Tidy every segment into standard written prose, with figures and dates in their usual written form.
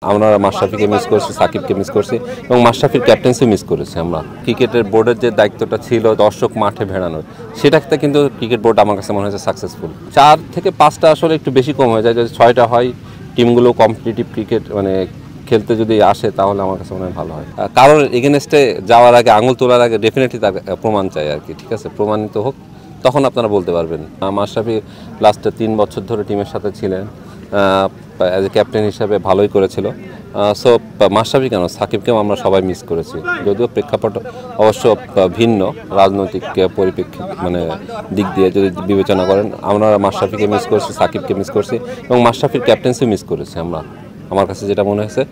আমরা মাশরাফিকে মিস করছি, সাকিবকে মিস করছি এবং মাশরাফির ক্যাপ্টেন্সি মিস করেছি। আমরা ক্রিকেটের বোর্ডের যে দায়িত্বটা ছিল দর্শক মাঠে ভেড়ানোর, সেটাতে কিন্তু ক্রিকেট বোর্ড আমার কাছে মনে হয়েছে সাকসেসফুল। 4 থেকে 5টা আসলে একটু বেশি কম হয়ে যায়, যদি 6টা হয় টিমগুলো কম্পিটিটিভ ক্রিকেট খেলতে যদি আসে তাহলে আমার কাছে মনে হয় ভালো হয়। কারোর এগেনস্টে যাওয়ার আগে, আঙুল তোলার আগে ডেফিনেটলি তার প্রমাণ চাই আর কি, ঠিক আছে? প্রমাণিত হোক, তখন আপনারা বলতে পারবেন। মাশরাফি লাস্টে 3 বছর ধরে টিমের সাথে ছিলেন, অ্যাজ এ ক্যাপ্টেন হিসাবে ভালোই করেছিল। সো মাশরাফি কেন, সাকিবকেও আমরা সবাই মিস করেছি, যদিও প্রেক্ষাপট অবশ্য ভিন্ন রাজনৈতিক পরিপ্রেক্ষিত দিক দিয়ে যদি বিবেচনা করেন। আমরা মাশরাফিকে মিস করছি, সাকিবকে মিস করছি এবং মাশরাফির ক্যাপ্টেন্সি মিস করেছি আমরা, আমার কাছে যেটা মনে হয়েছে।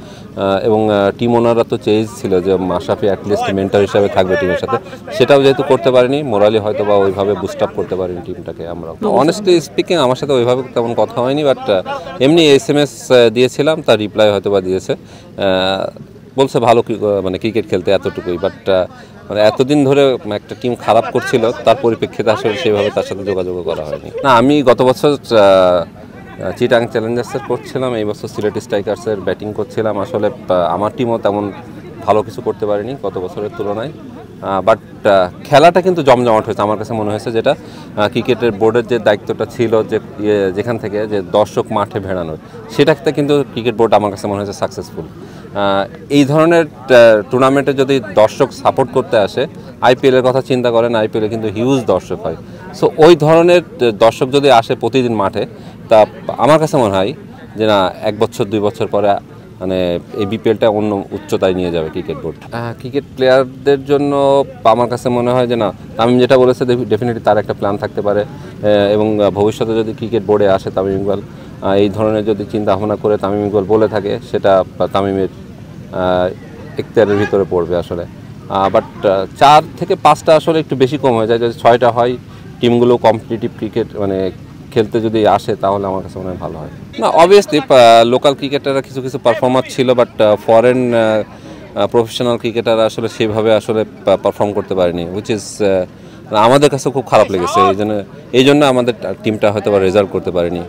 এবং টিম ওনাররা তো চেয়েছিল যে মাশরাফি অ্যাটলিস্ট মেন্টর হিসাবে থাকবে টিমের সাথে, সেটাও যেহেতু করতে পারিনি, মোরালি হয়তো বা ওইভাবে বুস্ট আপ করতে পারিনি টিমটাকে। আমরা অনেস্টলি স্পিকিং আমার সাথে ওইভাবে তেমন কথা হয়নি, বাট এমনি SMS দিয়েছিলাম, তার রিপ্লাই হয়তো বা দিয়েছে, বলছে ভালো ক্রিকেট খেলতে এতটুকুই। বাট এতদিন ধরে একটা টিম খারাপ করছিল, তার পরিপ্রেক্ষিতে আসলে সেভাবে তার সাথে যোগাযোগ করা হয়নি। না, আমি গত বছর চিটাং চ্যালেঞ্জার্সের করছিলাম, এই বছর সিলেট স্ট্রাইকার্সের ব্যাটিং করছিলাম। আসলে আমার টিমও তেমন ভালো কিছু করতে পারিনি গত বছরের তুলনায়, বাট খেলাটা কিন্তু জমজমাট হয়েছে আমার কাছে মনে হয়েছে। যেটা ক্রিকেটের বোর্ডের যে দায়িত্বটা ছিল যে যেখান থেকে যে দর্শক মাঠে ভেড়ানোর, সেটাতে কিন্তু ক্রিকেট বোর্ড আমার কাছে মনে হয়েছে সাকসেসফুল। এই ধরনের টুর্নামেন্টে যদি দর্শক সাপোর্ট করতে আসে, IPL-এর কথা চিন্তা করেন, IPL-এ কিন্তু হিউজ দর্শক হয়। সো ওই ধরনের দর্শক যদি আসে প্রতিদিন মাঠে, তা আমার কাছে মনে হয় যে না, 1 বছর 2 বছর পরে এই BPL-টা অন্য উচ্চতায় নিয়ে যাবে ক্রিকেট বোর্ড। ক্রিকেট প্লেয়ারদের জন্য আমার কাছে মনে হয় যে না, তামিম যেটা বলেছে ডেফিনেটলি তার একটা প্ল্যান থাকতে পারে, এবং ভবিষ্যতে যদি ক্রিকেট বোর্ডে আসে তামিম ইকবাল, এই ধরনের যদি চিন্তা ভাবনা করে তামিম ইকবাল বলে থাকে, সেটা তামিমের এখতিয়ারের ভিতরে পড়বে আসলে। বাট 4 থেকে 5টা আসলে একটু বেশি কম হয়ে যায়, যদি 6টা হয় টিমগুলো কম্পিটিটিভ ক্রিকেট খেলতে যদি আসে তাহলে আমার কাছে মনে হয় ভালো হয়। না, অবভিয়াসলি লোকাল ক্রিকেটাররা কিছু কিছু পারফর্মার ছিল, বাট ফরেন প্রফেশনাল ক্রিকেটাররা আসলে সেভাবে আসলে পারফর্ম করতে পারেনি, হুইচ ইজ আমাদের কাছে খুব খারাপ লেগেছে। এই জন্য আমাদের টিমটা হয়তো বা রেজাল্ট করতে পারেনি।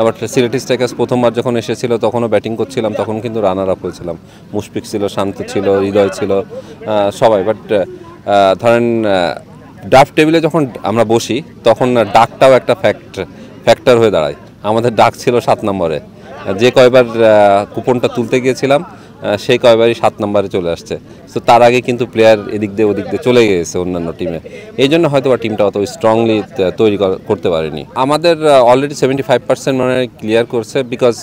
বাট সিলেট স্ট্রাইকার্স প্রথমবার যখন এসেছিল তখনও ব্যাটিং করছিলাম, তখন কিন্তু রানার আপ হয়েছিলাম। মুশফিক ছিল, শান্ত ছিল, হৃদয় ছিল, সবাই। বাট ধরেন ড্রাফট টেবিলে যখন আমরা বসি, তখন ডাকটাও একটা ফ্যাক্টর হয়ে দাঁড়ায়। আমাদের ডাক ছিল 7 নম্বরে, যে কয়বার কুপনটা তুলতে গিয়েছিলাম সেই কয়বারই 7 নম্বরে চলে আসছে। সো তার আগে কিন্তু প্লেয়ার এদিক দিয়ে ওদিক দিয়ে চলে গিয়েছে অন্যান্য টিমে, এই জন্য হয়তো বা টিমটা অত স্ট্রংলি তৈরি করতে পারেনি। আমাদের অলরেডি 75% ক্লিয়ার করছে, বিকজ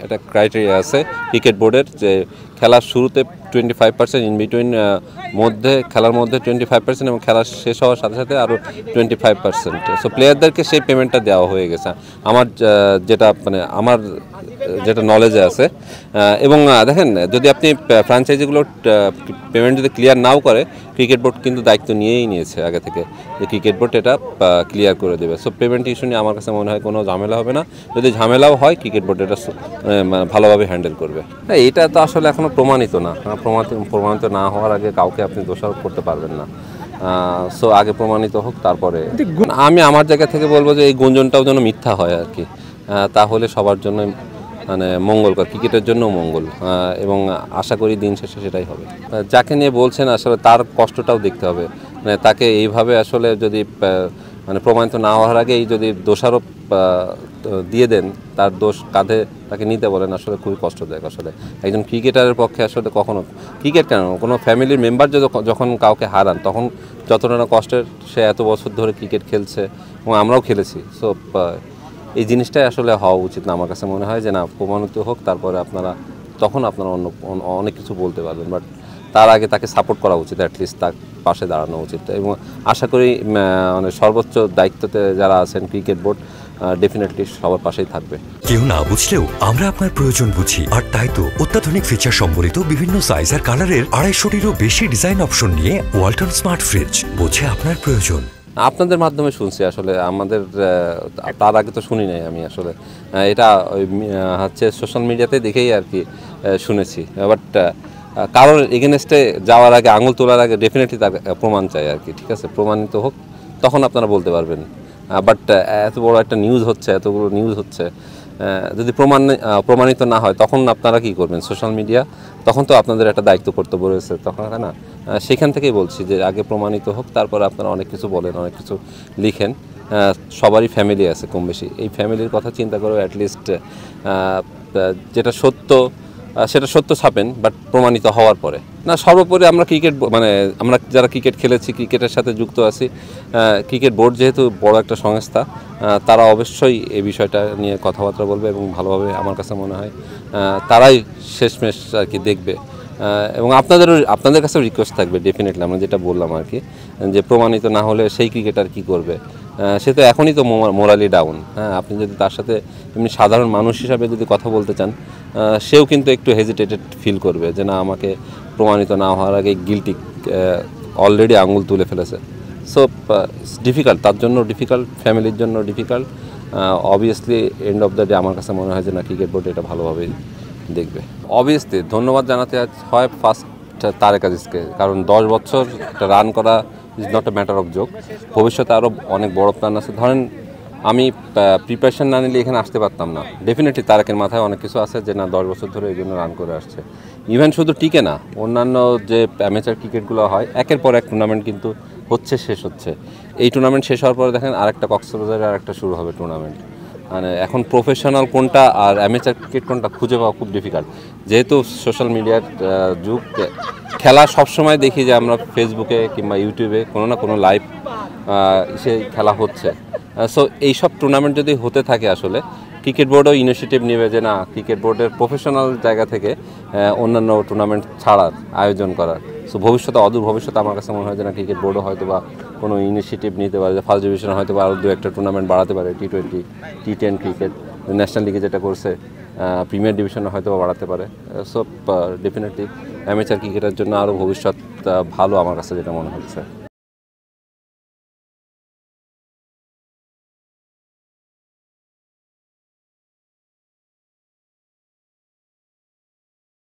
একটা ক্রাইটেরিয়া আছে ক্রিকেট বোর্ডের, যে খেলার শুরুতে 25%, ইন বিটুইন খেলার মধ্যে 25% এবং খেলা শেষ হওয়ার সাথে সাথে আরও 25%। সো প্লেয়ারদেরকে সেই পেমেন্টটা দেওয়া হয়ে গেছে আমার যেটা নলেজে আছে। এবং দেখেন, যদি আপনি ফ্র্যাঞ্চাইজিগুলোর পেমেন্ট যদি ক্লিয়ার নাও করে, ক্রিকেট বোর্ড কিন্তু দায়িত্ব নিয়েই নিয়েছে আগে থেকে, যে ক্রিকেট বোর্ড এটা ক্লিয়ার করে দেবে। সো পেমেন্ট ইস্যু নিয়ে আমার কাছে মনে হয় কোনো ঝামেলা হবে না। যদি ঝামেলাও হয়, ক্রিকেট বোর্ড এটা ভালোভাবে হ্যান্ডেল করবে। হ্যাঁ, এটা তো আসলে এখনও প্রমাণিত না। প্রমাণিত না হওয়ার আগে কাউকে আপনি দোষারোপ করতে পারবেন না। সো আগে প্রমাণিত হোক, তারপরে। আমি আমার জায়গা থেকে বলবো যে এই গুঞ্জনটাও যেন মিথ্যা হয় আর কি, তাহলে সবার জন্য মঙ্গলকর, ক্রিকেটের জন্য মঙ্গল, এবং আশা করি দিন শেষে সেটাই হবে। যাকে নিয়ে বলছেন আসলে তার কষ্টটাও দেখতে হবে। তাকে এইভাবে আসলে যদি প্রমাণিত না হওয়ার আগেই যদি দোষারোপ দিয়ে দেন, তার দোষ কাঁধে তাকে নিতে বলেন, আসলে খুবই কষ্টদায়ক। আসলে একজন ক্রিকেটারের পক্ষে আসলে কখনো ক্রিকেট কেন, কোনো ফ্যামিলির মেম্বার যখন কাউকে হারান, তখন যতটা না কষ্টের, সে এত বছর ধরে ক্রিকেট খেলছে এবং আমরাও খেলেছি। সো এই জিনিসটাই আসলে হওয়া উচিত না, আমার কাছে মনে হয় যে না, প্রমাণিত হোক, তারপরে তখন আপনারা অনেক কিছু বলতে পারবেন। বাট তার আগে তাকে সাপোর্ট করা উচিত, অ্যাটলিস্ট তার পাশে দাঁড়ানো উচিত। এবং আশা করি সর্বোচ্চ দায়িত্বতে যারা আছেন ক্রিকেট বোর্ড, ডেফিনেটলি সবার পাশেই থাকবে। কেউ না বুঝলেও আমরা আপনার প্রয়োজন বুঝি, আর তাই তো অত্যাধুনিক ফিচার সম্বলিত বিভিন্ন সাইজ আর কালারের 250-টিরও বেশি ডিজাইন অপশন নিয়ে ওয়ালটন স্মার্ট ফ্রিজ বোঝে আপনার প্রয়োজন। আপনাদের মাধ্যমে শুনছি, আসলে তার আগে তো শুনি নাই আমি। আসলে এটা সোশ্যাল মিডিয়াতে দেখেই আর কি শুনেছি। বাট কারোর এগেনস্টে যাওয়ার আগে, আঙুল তোলার আগে ডেফিনেটলি তার প্রমাণ চাই আর কি, ঠিক আছে? প্রমাণিত হোক, তখন আপনারা বলতে পারবেন। বাট এত বড় একটা নিউজ হচ্ছে, এতগুলো নিউজ হচ্ছে, যদি প্রমাণিত না হয় তখন আপনারা কি করবেন? সোশ্যাল মিডিয়া তখন তো আপনাদের একটা দায়িত্ব কর্তব্য রয়েছে তখন, তাই না? সেখান থেকেই বলছি যে আগে প্রমাণিত হোক, তারপর আপনারা অনেক কিছু বলেন, অনেক কিছু লিখেন। সবারই ফ্যামিলি আছে কম বেশি, এই ফ্যামিলির কথা চিন্তা করে অ্যাটলিস্ট যেটা সত্য সেটা সত্য ছাপেন, বাট প্রমাণিত হওয়ার পরে না। সর্বোপরি আমরা আমরা যারা ক্রিকেট খেলেছি, ক্রিকেটের সাথে যুক্ত আছি, ক্রিকেট বোর্ড যেহেতু বড় একটা সংস্থা, তারা অবশ্যই এই বিষয়টা নিয়ে কথাবার্তা বলবে এবং ভালোভাবে আমার কাছে মনে হয় তারাই শেষমেশ আর কি দেখবে। এবং আপনাদের কাছেও রিকোয়েস্ট থাকবে ডেফিনেটলি, আমরা যেটা বললাম আর কি, যে প্রমাণিত না হলে সেই ক্রিকেটার কি করবে? সে তো এখনই তো মোরালি ডাউন। হ্যাঁ, আপনি যদি তার সাথে এমনি সাধারণ মানুষ হিসাবে যদি কথা বলতে চান, সেও কিন্তু একটু হেজিটেটেড ফিল করবে যে না, আমাকে প্রমাণিত না হওয়ার আগে গিলটি অলরেডি আঙুল তুলে ফেলেছে। সো ডিফিকাল্ট, তার জন্য ডিফিকাল্ট, ফ্যামিলির জন্য difficult. Obviously end of the day আমার কাছে মনে হয় যে না, ক্রিকেট বোর্ড এটা ভালোভাবেই দেখবে। অবভিয়াসলি ধন্যবাদ জানাতে হয় ফার্স্ট তারেক আজিজকে, কারণ 10 বছর একটা রান করা is not a matter of joke. ভবিষ্যতে আরও অনেক বড় প্ল্যান আছে। ধরেন আমি প্রিপারেশন না নিলে এখানে আসতে পারতাম না। ডেফিনেটলি তারেকের মাথায় অনেক কিছু আছে যে না, 10 বছর ধরে এই জন্য রান করে আসছে। ইভেন শুধু টিকে না, অন্যান্য যে অ্যামেচার ক্রিকেটগুলো হয়, একের পর এক টুর্নামেন্ট কিন্তু শেষ হচ্ছে। এই টুর্নামেন্ট শেষ হওয়ার পরে দেখেন আরেকটা কক্সবাজারে আরেকটা শুরু হবে টুর্নামেন্ট। মানে এখন প্রফেশনাল কোনটা আর অ্যামেচার ক্রিকেট কোনটা খুঁজে পাওয়া খুব ডিফিকাল্ট, যেহেতু সোশ্যাল মিডিয়ার যুগ। খেলা সবসময় দেখি যে আমরা ফেসবুকে কিংবা ইউটিউবে কোনো না কোনো লাইভ সেই খেলা হচ্ছে। সো এইসব টুর্নামেন্ট যদি হতে থাকে, আসলে ক্রিকেট বোর্ডও ইনিশিয়েটিভ নেবে যে না, ক্রিকেট বোর্ডের প্রফেশনাল জায়গা থেকে অন্যান্য টুর্নামেন্ট ছাড়ার, আয়োজন করার। সো ভবিষ্যতে, অদূর ভবিষ্যতে আমার কাছে মনে হয় যে না, ক্রিকেট বোর্ডও হয়তো বা কোনো ইনিশিয়েটিভ নিতে পারে যে ফার্স্ট ডিভিশনে হয়তো বা আরও 2-1টা টুর্নামেন্ট বাড়াতে পারে। T20, T10 ক্রিকেট, ন্যাশনাল লিগে যেটা করছে, প্রিমিয়ার ডিভিশনে হয়তো বা বাড়াতে পারে। সো ডেফিনেটলি অ্যামেচার ক্রিকেটের জন্য আরও ভবিষ্যৎ ভালো আমার কাছে যেটা মনে হচ্ছে।